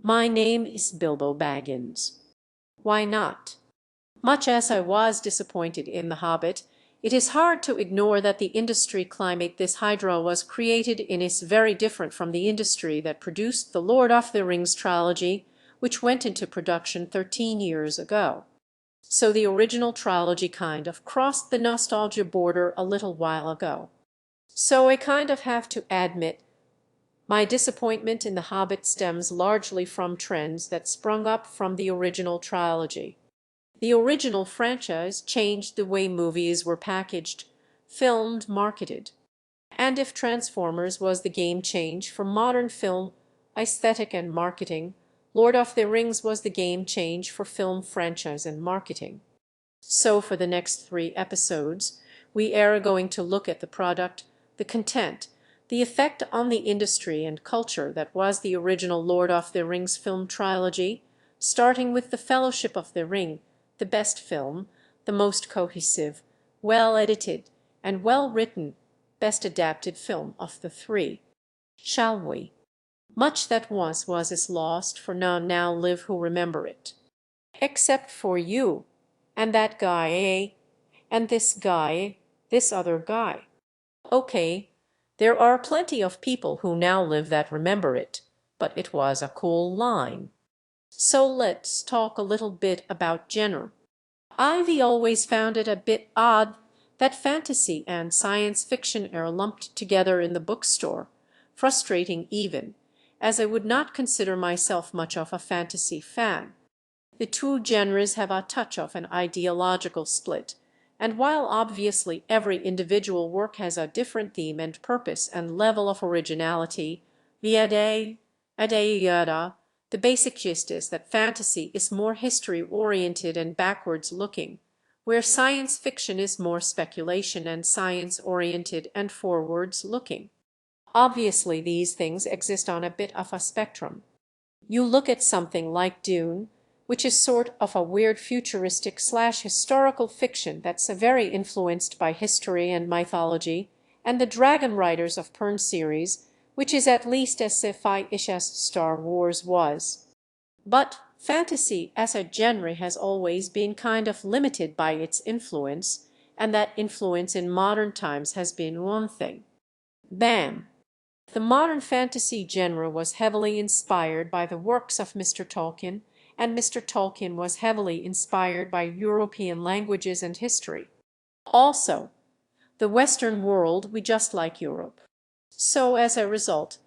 My name is Bilbo Baggins. Why not? Much as I was disappointed in The Hobbit, it is hard to ignore that the industry climate this hydra was created in is very different from the industry that produced the Lord of the Rings trilogy, which went into production 13 years ago. So the original trilogy kind of crossed the nostalgia border a little while ago. So I kind of have to admit my disappointment in The Hobbit stems largely from trends that sprung up from the original trilogy. The original franchise changed the way movies were packaged, filmed, marketed. And if Transformers was the game change for modern film aesthetic and marketing, Lord of the Rings was the game change for film franchise and marketing. So for the next 3 episodes, we are going to look at the product, the content, the effect on the industry and culture that was the original Lord of the Rings film trilogy, starting with The Fellowship of the Ring, the best film, the most cohesive, well-edited, and well-written, best adapted film of the 3. Shall we? Much that once was is lost, for none now live who remember it. Except for you, and that guy, eh? And this guy, this other guy. Okay, there are plenty of people who now live that remember it, but it was a cool line. So let's talk a little bit about genre. I've always found it a bit odd that fantasy and science fiction are lumped together in the bookstore, frustrating even, as I would not consider myself much of a fantasy fan. The two genres have a touch of an ideological split, and while obviously every individual work has a different theme and purpose and level of originality, the basic gist is that fantasy is more history-oriented and backwards-looking, where science fiction is more speculation and science-oriented and forwards-looking. Obviously these things exist on a bit of a spectrum. You look at something like Dune, which is sort of a weird futuristic/historical fiction that's very influenced by history and mythology, and the Dragon Riders of Pern series, which is at least as sci-fi-ish as Star Wars was. But fantasy as a genre has always been kind of limited by its influence, and that influence in modern times has been one thing. Bam! The modern fantasy genre was heavily inspired by the works of Mr. Tolkien, and Mr. Tolkien was heavily inspired by European languages and history. Also, the Western world, we just like Europe. So as a result,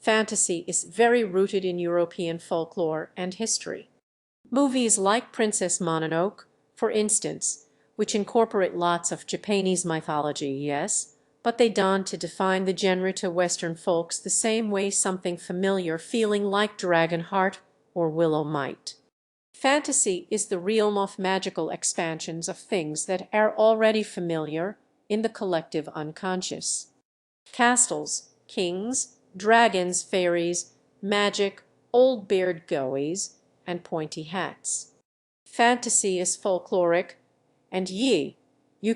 fantasy is very rooted in European folklore and history. Movies like Princess Mononoke, for instance, which incorporate lots of Japanese mythology, yes, but they don't to define the genre to Western folks the same way something familiar feeling like Dragonheart or Willow might. Fantasy is the realm of magical expansions of things that are already familiar in the collective unconscious. Castles, kings, dragons, fairies, magic, old beard goeys, and pointy hats. Fantasy is folkloric, and you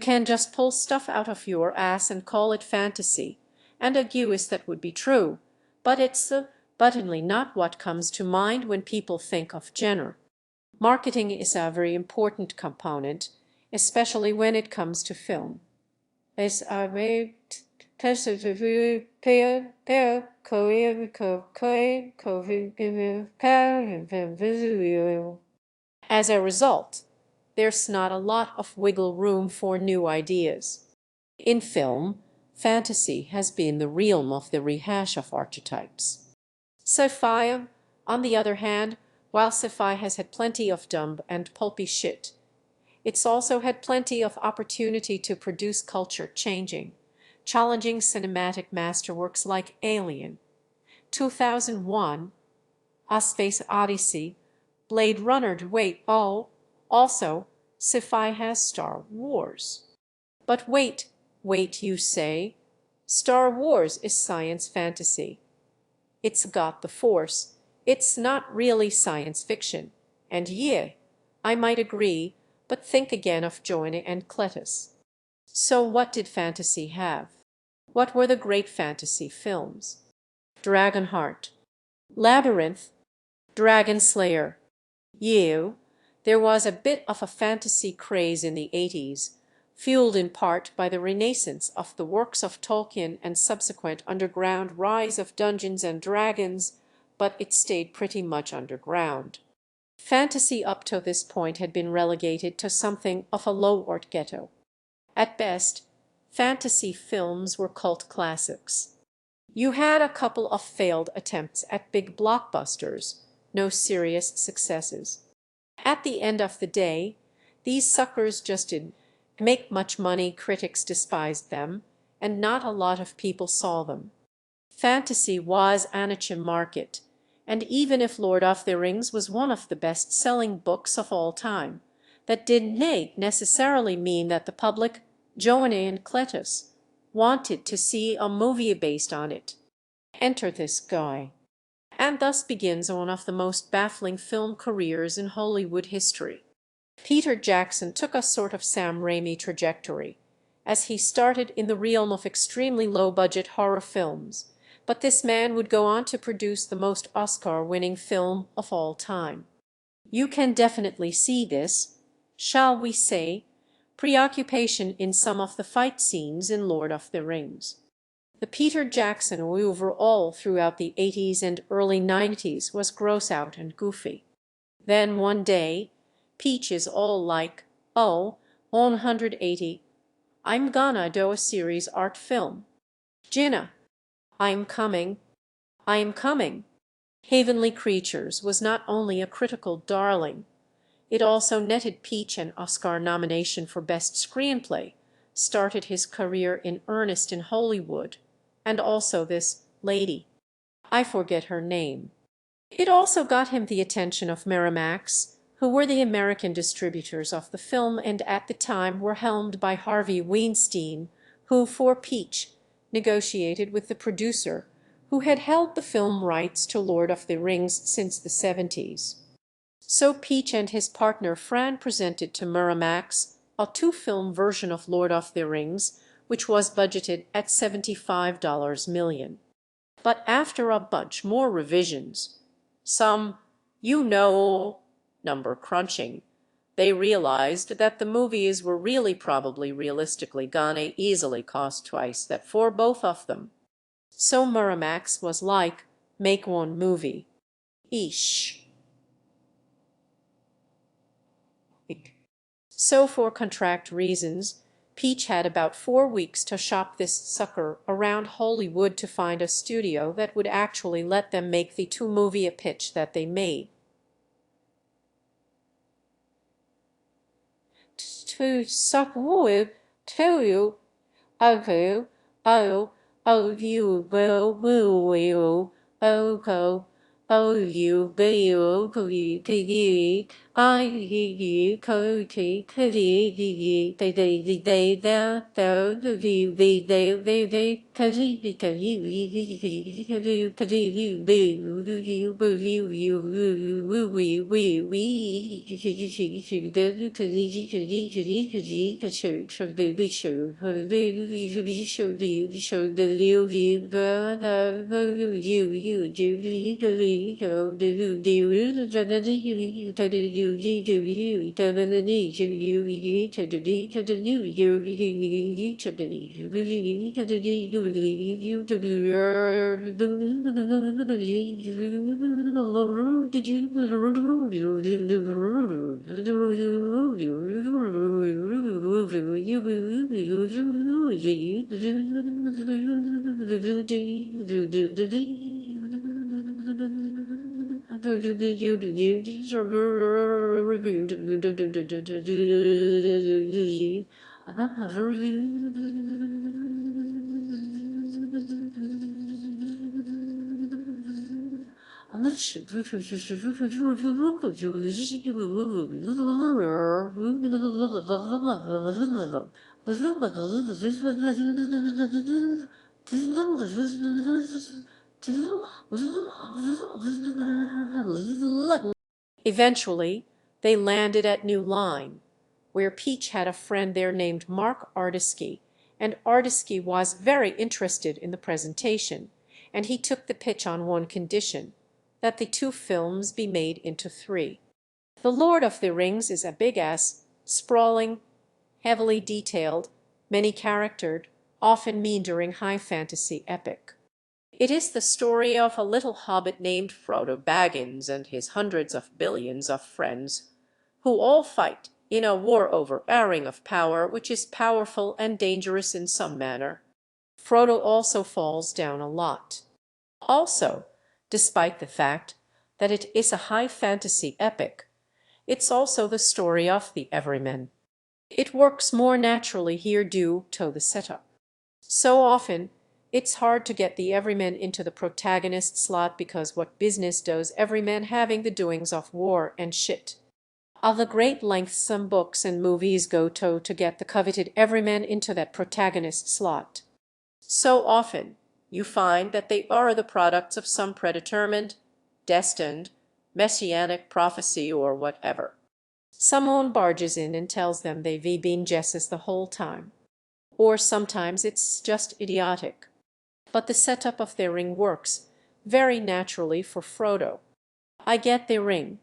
can just pull stuff out of your ass and call it fantasy, and a guess that would be true, but it's buttonly not what comes to mind when people think of genre. Marketing is a very important component, especially when it comes to film. As a result, there's not a lot of wiggle room for new ideas. In film, fantasy has been the realm of the rehash of archetypes. Sci-fi, on the other hand, while sci-fi has had plenty of dumb and pulpy shit, it's also had plenty of opportunity to produce culture-changing, challenging cinematic masterworks like Alien, 2001, A Space Odyssey, Blade Runner. Also, sci-fi has Star Wars. But wait, you say? Star Wars is science fantasy. It's got the Force. It's not really science fiction. And I might agree, but think again of Joanna and Cletus. So what did fantasy have? What were the great fantasy films? Dragonheart, Labyrinth, Dragon Slayer. You. There was a bit of a fantasy craze in the 80s, fueled in part by the renaissance of the works of Tolkien and subsequent underground rise of Dungeons and Dragons, but it stayed pretty much underground. Fantasy up to this point had been relegated to something of a low-art ghetto. At best, fantasy films were cult classics. You had a couple of failed attempts at big blockbusters, no serious successes. At the end of the day, these suckers just didn't make much money, critics despised them, and not a lot of people saw them. Fantasy was a niche market, and even if Lord of the Rings was one of the best-selling books of all time, that didn't necessarily mean that the public, Joanne and Cletus, wanted to see a movie based on it. Enter this guy. And thus begins one of the most baffling film careers in Hollywood history. Peter Jackson took a sort of Sam Raimi trajectory, as he started in the realm of extremely low-budget horror films, but this man would go on to produce the most Oscar-winning film of all time. You can definitely see this, shall we say, preoccupation in some of the fight scenes in Lord of the Rings. The Peter Jackson overall throughout the 80s and early 90s was gross out and goofy. Then one day, Peach is all like, "Oh, 180, I'm gonna do a series art film. Gina, I'm coming. I'm coming." Heavenly Creatures was not only a critical darling, it also netted Peach an Oscar nomination for Best Screenplay, started his career in earnest in Hollywood, and also this lady. I forget her name. It also got him the attention of Miramax, who were the American distributors of the film and at the time were helmed by Harvey Weinstein, who for Peach negotiated with the producer, who had held the film rights to Lord of the Rings since the 70s. So Peach and his partner Fran presented to Miramax a two-film version of Lord of the Rings, which was budgeted at $75 million. But after a bunch more revisions, some, number crunching, they realized that the movies were really probably realistically gonna easily cost twice that for both of them. So Miramax was like, make one movie. Eesh. So for contract reasons, Peach had about 4 weeks to shop this sucker around Hollywood to find a studio that would actually let them make the two-movie pitch that they made. To suck wood, tell you, you will, you will, I Eventually, they landed at New Line, where Peach had a friend there named Mark Ardiski, and Ardiski was very interested in the presentation, and he took the pitch on one condition, that the two films be made into three. The Lord of the Rings is a big-ass, sprawling, heavily detailed, many-charactered, often meandering high fantasy epic. It is the story of a little hobbit named Frodo Baggins and his hundreds of billions of friends, who all fight in a war over a ring of power which is powerful and dangerous in some manner. Frodo also falls down a lot. Also, despite the fact that it is a high fantasy epic, it's also the story of the everyman. It works more naturally here due to the setup. So often, it's hard to get the everyman into the protagonist slot because what business does everyman having the doings of war and shit? All the great lengths some books and movies go to get the coveted everyman into that protagonist slot. So often, you find that they are the products of some predetermined, destined, messianic prophecy or whatever. Someone barges in and tells them they've been Jesus the whole time. Or sometimes it's just idiotic. But the setup of their ring works very naturally for Frodo. I get the ring.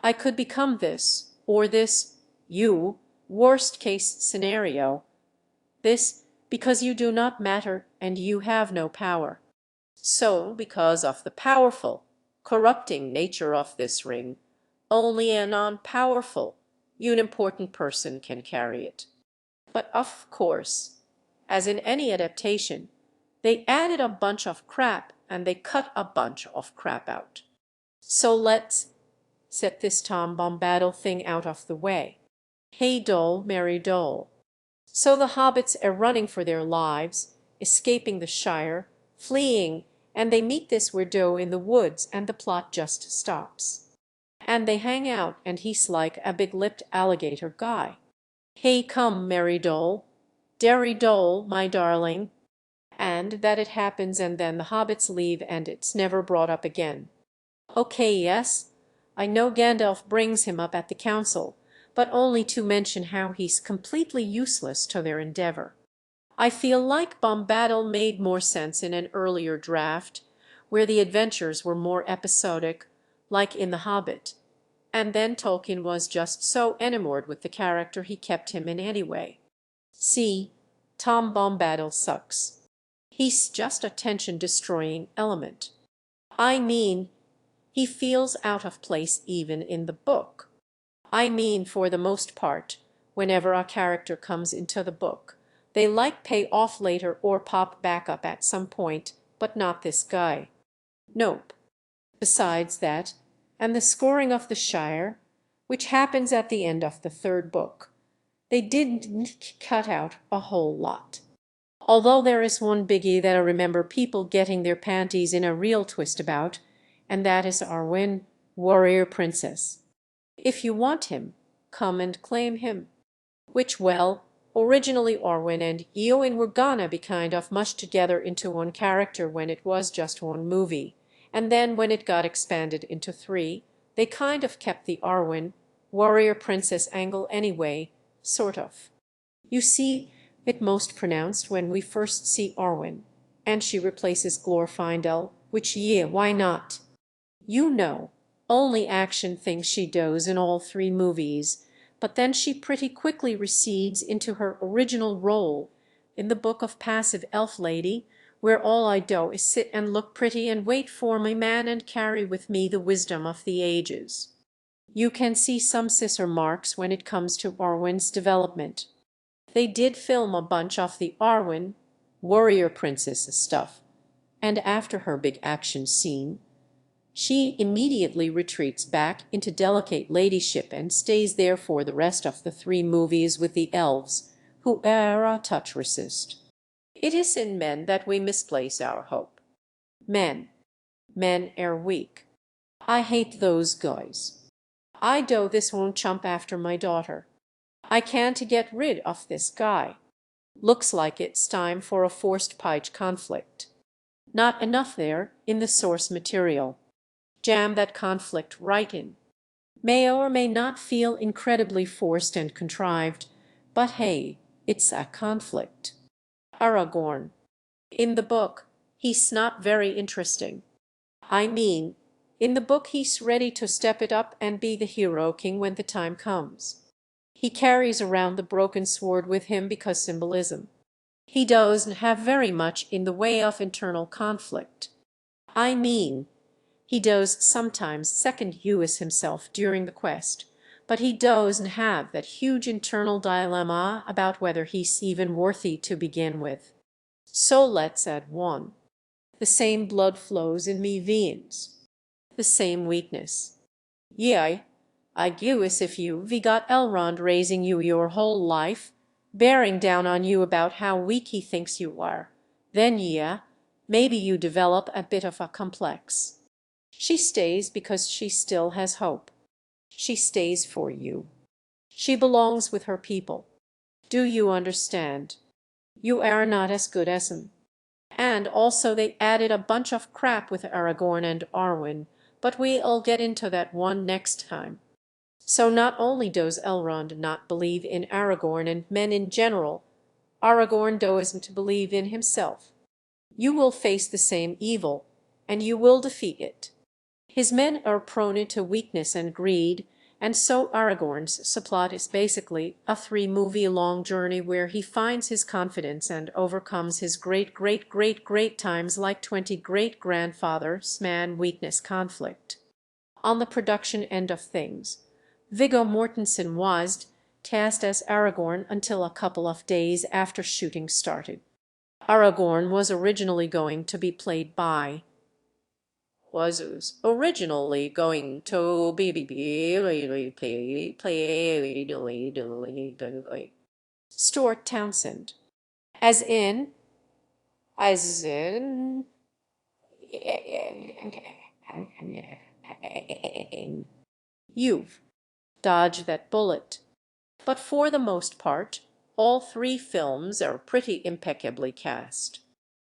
I could become this, or this, you, worst case scenario. This, because you do not matter and you have no power. So, because of the powerful, corrupting nature of this ring, only a non-powerful, unimportant person can carry it. But of course, as in any adaptation, they added a bunch of crap and they cut a bunch of crap out. So let's set this Tom Bombadil thing out of the way. Hey Dole, Merry Dole. So the hobbits are running for their lives, escaping the Shire, fleeing, and they meet this weirdo in the woods and the plot just stops. And they hang out and he's like a big-lipped alligator guy. Hey come, Merry Dole, Derry Dole, my darling. And that it happens and then the hobbits leave and it's never brought up again. Okay, yes, I know Gandalf brings him up at the council, but only to mention how he's completely useless to their endeavor. I feel like Bombadil made more sense in an earlier draft, where the adventures were more episodic, like in The Hobbit. And then Tolkien was just so enamored with the character he kept him in anyway. See, Tom Bombadil sucks. He's just a tension-destroying element. I mean, he feels out of place even in the book. I mean, for the most part, whenever a character comes into the book, they like pay off later or pop back up at some point, but not this guy. Nope. Besides that, and the scoring of the Shire, which happens at the end of the third book, they didn't cut out a whole lot. Although there is one biggie that I remember people getting their panties in a real twist about, and that is Arwen, warrior princess. If you want him, come and claim him. Which, well, originally Arwen and Eowyn were gonna be kind of mushed together into one character when it was just one movie, and then when it got expanded into three, they kind of kept the Arwen, warrior princess angle anyway, sort of. You see it most pronounced when we first see Arwen, and she replaces Glorfindel, which yeah, why not? You know, only action things she does in all three movies, but then she pretty quickly recedes into her original role in the Book of Passive Elf Lady, where all I do is sit and look pretty and wait for my man and carry with me the wisdom of the ages. You can see some scissor marks when it comes to Arwen's development. They did film a bunch of the Arwen, warrior princess stuff, and after her big action scene, she immediately retreats back into delicate ladyship and stays there for the rest of the three movies with the elves, who are a touch resist. It is in men that we misplace our hope. Men. Men are weak. I hate those guys. I do this won't chump after my daughter. I can't get rid of this guy. Looks like it's time for a forced page conflict. Not enough there in the source material. Jam that conflict right in. May or may not feel incredibly forced and contrived, but hey, it's a conflict. Aragorn. In the book, he's not very interesting. I mean, In the book he's ready to step it up and be the hero king when the time comes. He carries around the broken sword with him because symbolism. He doesn't have very much in the way of internal conflict. I mean, he does sometimes second US himself during the quest, but he doesn't have that huge internal dilemma about whether he's even worthy to begin with. So let's add one. The same blood flows in me veins. The same weakness. Yeah, I guess if we got Elrond raising you your whole life, bearing down on you about how weak he thinks you are, then yeah, maybe you develop a bit of a complex. She stays because she still has hope. She stays for you. She belongs with her people. Do you understand? You are not as good as him. And also they added a bunch of crap with Aragorn and Arwen, but we'll get into that one next time. So not only does Elrond not believe in Aragorn and men in general, Aragorn doesn't believe in himself. You will face the same evil, and you will defeat it. His men are prone to weakness and greed, and so Aragorn's subplot is basically a 3-movie-long journey where he finds his confidence and overcomes his great times like 20 great-grandfathers man weakness conflict. On the production end of things, Viggo Mortensen was cast as Aragorn until a couple of days after shooting started. Aragorn was originally going to be played by Stuart Townsend, as in as in you've dodged that bullet. But for the most part, all 3 films are pretty impeccably cast.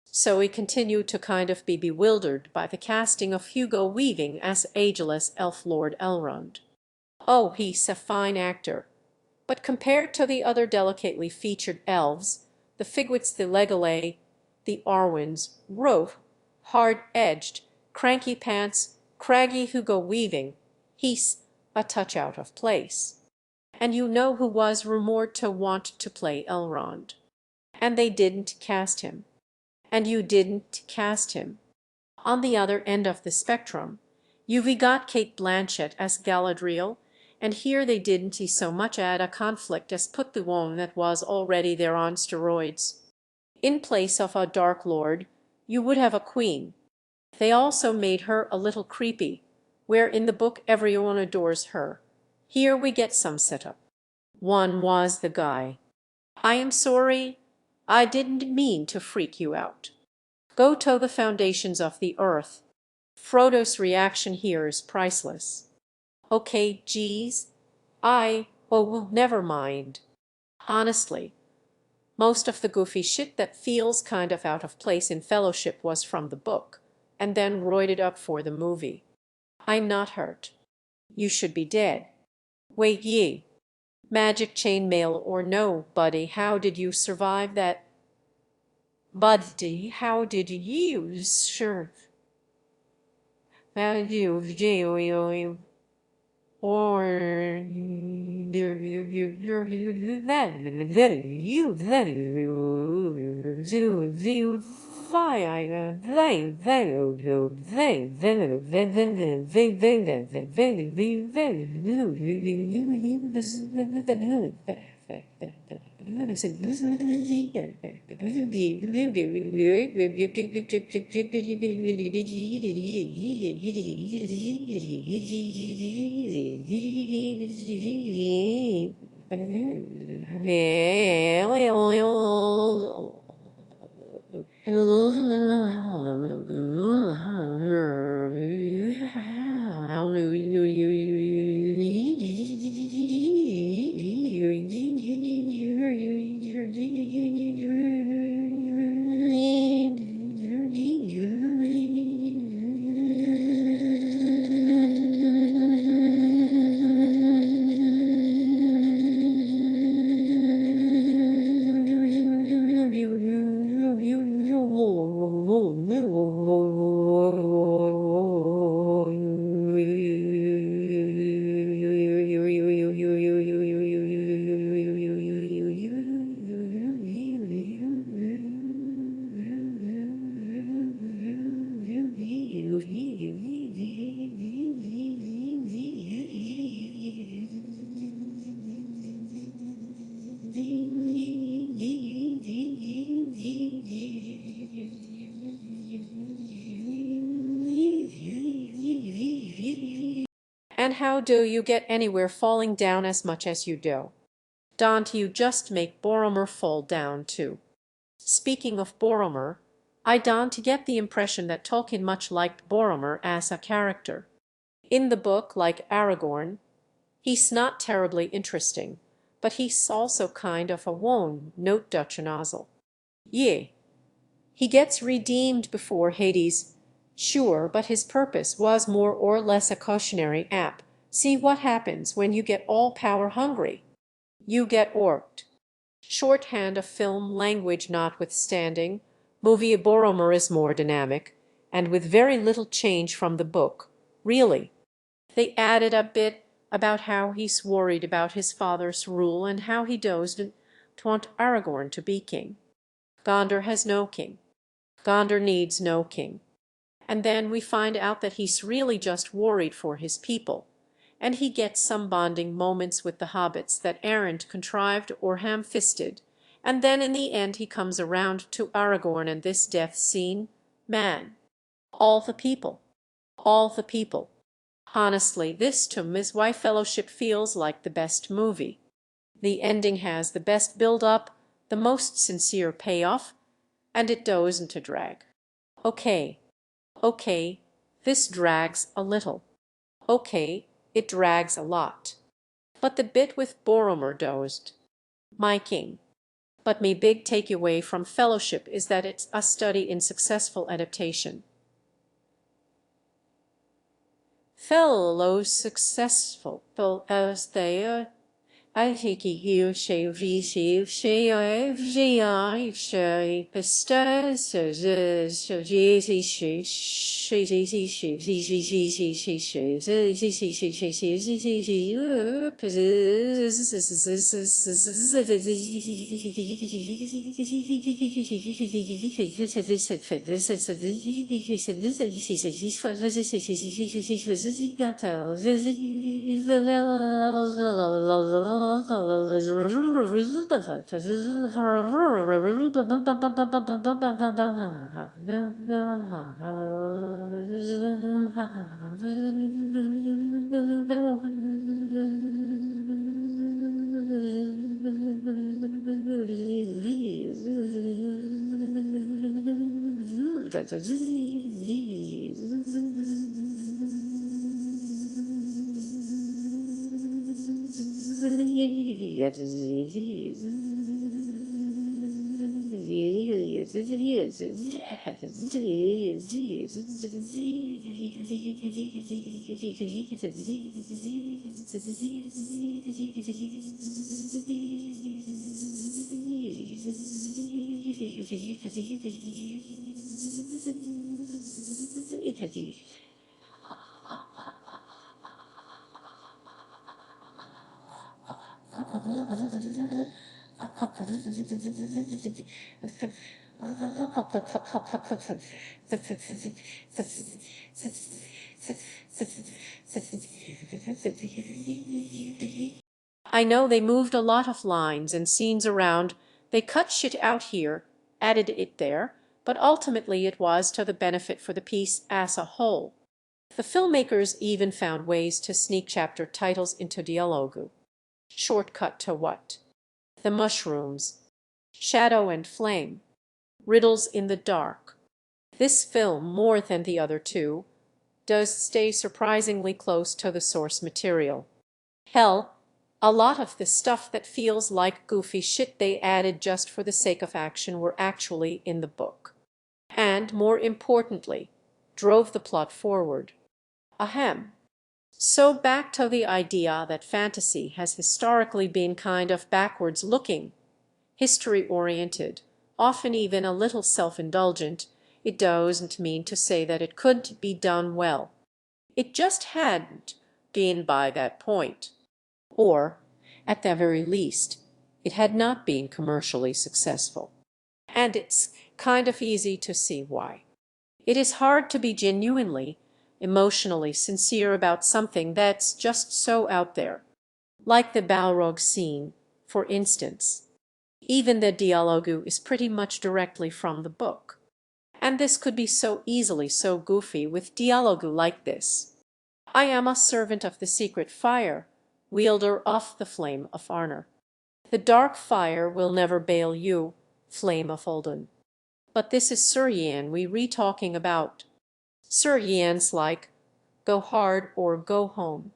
So we continue to kind of be bewildered by the casting of Hugo Weaving as ageless Elf Lord Elrond. Oh, he's a fine actor. But compared to the other delicately featured elves, the Figwits, the Legolas, the Arwyns, rough, hard-edged, cranky pants, craggy Hugo Weaving, he's a touch out of place. And you know who was rumored to want to play Elrond. And they didn't cast him. And you didn't cast him. On the other end of the spectrum, you've got Cate Blanchett as Galadriel, and here they didn't so much add a conflict as put the one that was already there on steroids. In place of a Dark Lord, you would have a queen. They also made her a little creepy, where in the book everyone adores her. Here we get some setup. One was the guy. I am sorry, I didn't mean to freak you out. Go to the foundations of the earth. Frodo's reaction here is priceless. Okay, geez. Oh, well, never mind. Honestly, most of the goofy shit that feels kind of out of place in Fellowship was from the book, and then roided up for the movie. I'm not hurt. You should be dead. Wait ye. Magic chainmail or no, buddy, how did you survive that? Buddy, how did you survive? How did you or And how do you get anywhere falling down as much as you do? Don't you just make Boromir fall down too? Speaking of Boromir, I don't get the impression that Tolkien much liked Boromir as a character. In the book, like Aragorn, he's not terribly interesting, but he's also kind of a wone, note Dutch nozzle. Yeah, he gets redeemed before Hades, sure, but his purpose was more or less a cautionary app. See what happens when you get all power hungry. You get orked. Shorthand of film language notwithstanding, movie Boromir is more dynamic, and with very little change from the book, really. They added a bit about how he's worried about his father's rule and how he dozed to want Aragorn to be king. Gondor has no king. Gondor needs no king. And then we find out that he's really just worried for his people, and he gets some bonding moments with the hobbits that aren't contrived or ham-fisted, and then in the end he comes around to Aragorn and this death scene. Man, all the people. All the people. Honestly, this to me is why Fellowship feels like the best movie. The ending has the best build-up, the most sincere payoff, and it doesn't drag. Okay, okay, this drags a little. Okay, it drags a lot. But the bit with Boromir dozed. My king. But me big takeaway from Fellowship is that it's a study in successful adaptation. Fellows successful as they are. I think you say receive say I say pistas so easy I know they moved a lot of lines and scenes around, they cut shit out here, added it there, but ultimately it was to the benefit for the piece as a whole. The filmmakers even found ways to sneak chapter titles into dialogue. Shortcut to what? The mushrooms. Shadow and flame. Riddles in the dark. This film, more than the other two, does stay surprisingly close to the source material. Hell, a lot of the stuff that feels like goofy shit they added just for the sake of action were actually in the book. And, more importantly, drove the plot forward. Ahem. So back to the idea that fantasy has historically been kind of backwards looking, history-oriented, often even a little self-indulgent. It doesn't mean to say that it couldn't be done well. It just hadn't been by that point. Or, at the very least, it had not been commercially successful. And it's kind of easy to see why. It is hard to be genuinely, emotionally sincere about something that's just so out there. Like the Balrog scene, for instance. Even the dialogue is pretty much directly from the book. And this could be so easily so goofy with dialogue like this. I am a servant of the secret fire, wielder of the flame of Arnor. The dark fire will never bail you, flame of Uldun. But this is Sir Yian we re-talking about. Sir Yian's like, go hard or go home.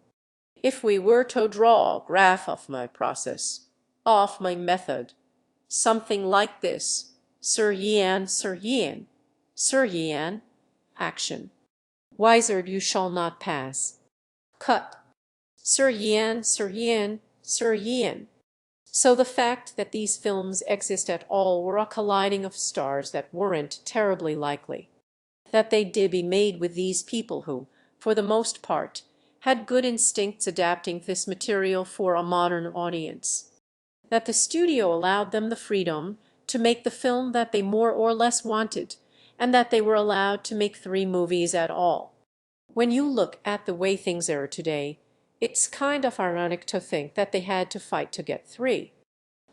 If we were to draw a graph of my process, of my method, something like this: Sir Yian, Sir Yian, Sir Yian, action. Wizard you shall not pass. Cut. Sir Yian, Sir Yian, Sir Yian. So the fact that these films exist at all were a colliding of stars that weren't terribly likely. That they did be made with these people who, for the most part, had good instincts adapting this material for a modern audience. That the studio allowed them the freedom to make the film that they more or less wanted, and that they were allowed to make 3 movies at all. When you look at the way things are today, it's kind of ironic to think that they had to fight to get 3.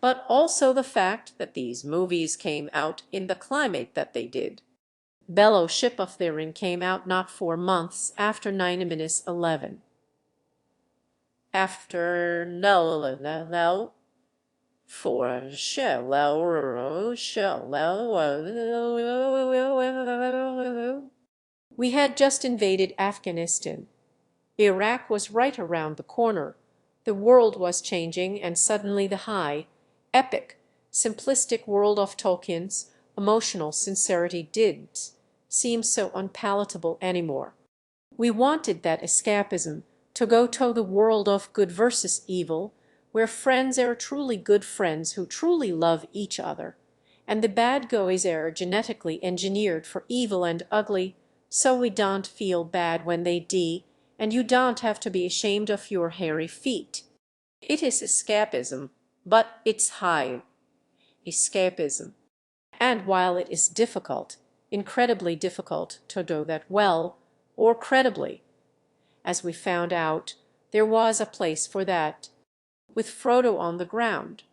But also the fact that these movies came out in the climate that they did. Bellow Ship of Therin came out not 4 months after 9-11. After no, for we had just invaded Afghanistan. Iraq was right around the corner. The world was changing, and suddenly the high, epic, simplistic world of Tolkien's emotional sincerity didn't seem so unpalatable anymore. We wanted that escapism to go to the world of good versus evil, where friends are truly good friends who truly love each other, and the bad guys are genetically engineered for evil and ugly, so we don't feel bad when they die, and you don't have to be ashamed of your hairy feet. It is escapism, but it's high escapism. And while it is difficult, incredibly difficult, to do that well or credibly, as we found out, there was a place for that. With Frodo on the ground,